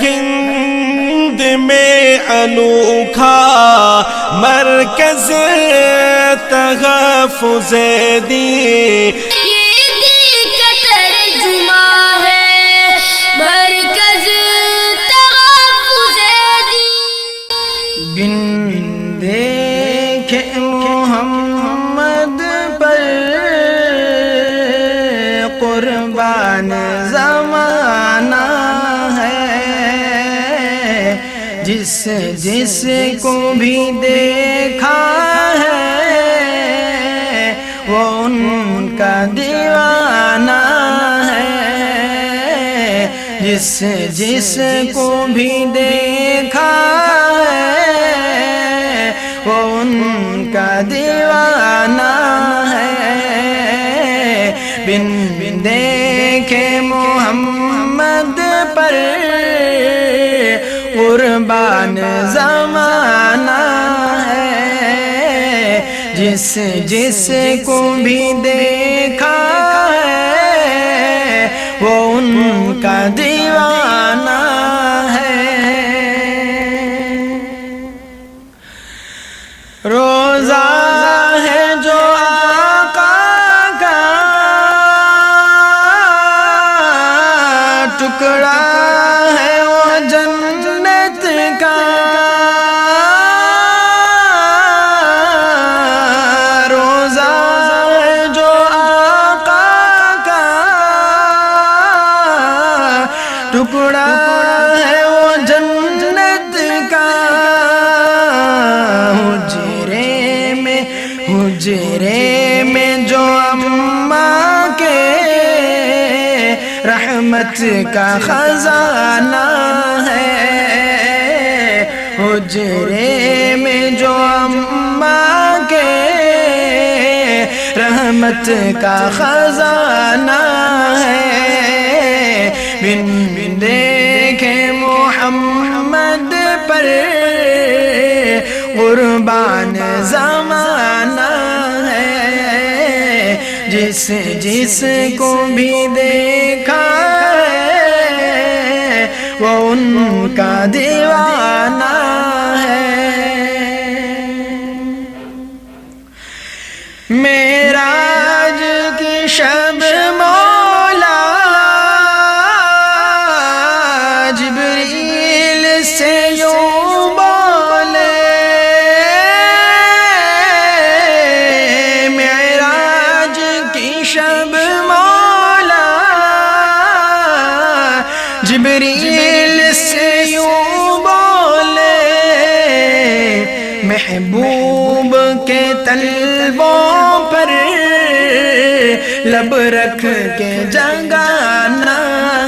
ہند میں انوکھا مرکز تحفظ دین، بن دیکھے محمد پر قربان زمانہ ہے، جس جس کو بھی دیکھا ہے وہ ان کا دیوانہ ہے، جس جس کو بھی دیکھا وہ ان کا دیوانہ ہے، بن دیکھے محمد پر قربان زمانہ ہے، جس جس کو بھی دیکھا ہے وہ ان کا دیوانہ ہے۔ روزہ ہے جو آقا کا، ٹکڑا ہے وہ جنت کا، روزہ ہے جو آقا کا، ٹکڑا ہے وہ جنت کا، حجرے میں جو اماں کے رحمت کا خزانہ ہے، حجرے میں جو اماں کے رحمت کا خزانہ ہے، بن دیکھے محمد پر قربان زمانہ ہے، جس جس کو بھی دیکھا ہے وہ ان کا دیوانہ ہے۔ معراج کی شب مولا جبریل سے یوں بولے، معراج کی شب مولا جبریل سے یوں بولے، محبوب کے طلبوں پر لب رکھ کے جگانا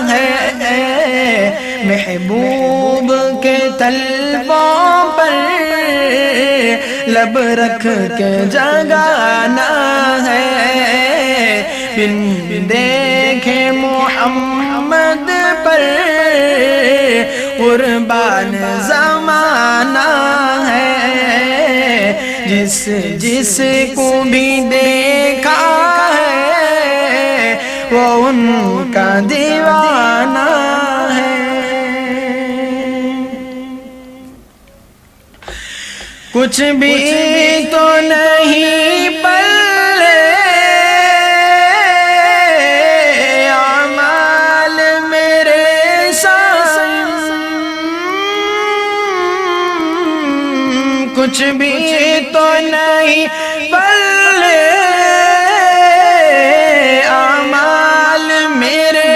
ہے، محبوب کے طلبوں پر لب رکھ کے جگانا ہے، بن دیکھے محمد پر قربان زمانہ ہے، جس جس کو بھی دیکھا ہے وہ ان کا دیوانہ ہے۔ کچھ بھی تو نہیں پلے اعمال میرے سامنے، کچھ بھی تو نہیں پلے اعمال میرے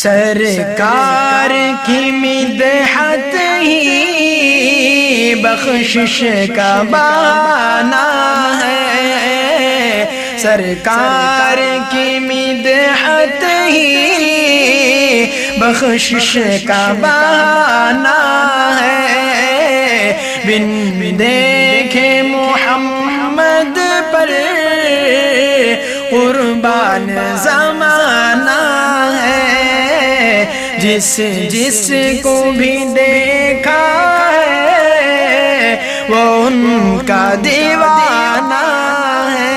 سرکار کی مدحت ہی بخشش کا بہانہ ہے، سرکار کی مدحت ہی بخشش کا بہانہ ہے، بن دیکھے محمد پر قربان زمانہ ہے، جس جس کو بھی دیکھا ہے وہ ان کا دیوانہ ہے۔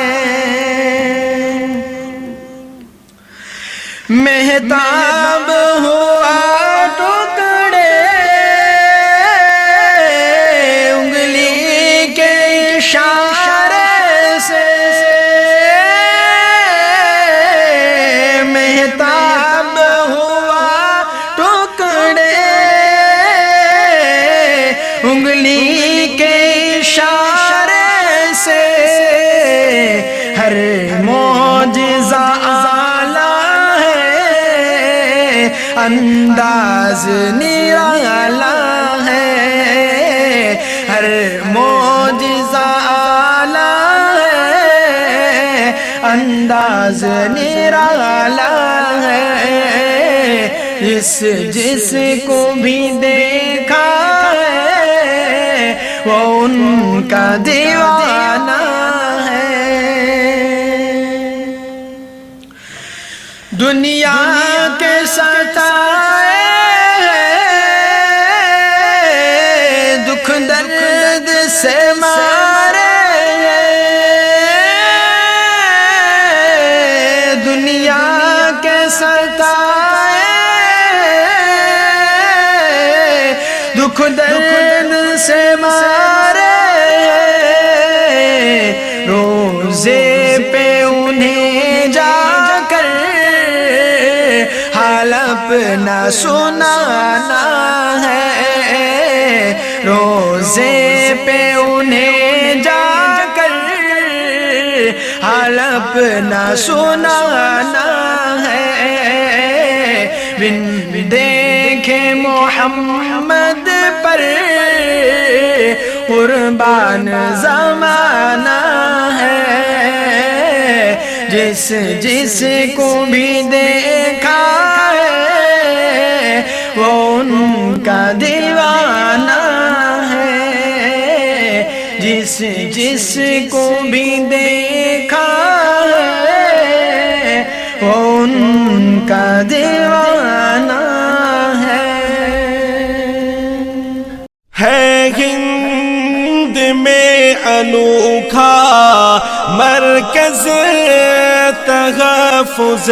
مہتاب ہوا ٹکڑے انگلی کے اشارے سے، مہتاب ہوا ٹکڑے انگلی کے اشارے سے، ہر معجزہ اعلیٰ ہے، انداز نرالا ہے، ہر معجزہ اعلیٰ ہے، انداز نرالا ہے، جس کو بھی دیکھا ہے وہ ان کا دیوانہ ہے۔ دنیا کے ستائے دکھ درد سے مارے، دنیا کے ستائے دکھ درد سے مارے، روزے پہ انہیں جا کر حال اپنا سنانا ہے، روزے پہ انہیں جا کر حال اپنا سنانا ہے، بن دیکھے محمد پر قربان زمانہ ہے، جس کو بھی دیکھا ہے وہ ان کا دیوانہ ہے، جس کو بھی دیکھا ہے وہ ان کا دیوانہ ہے۔ ہند میں انوکھا مرکز تحفظ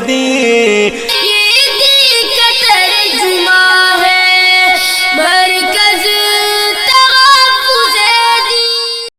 دین،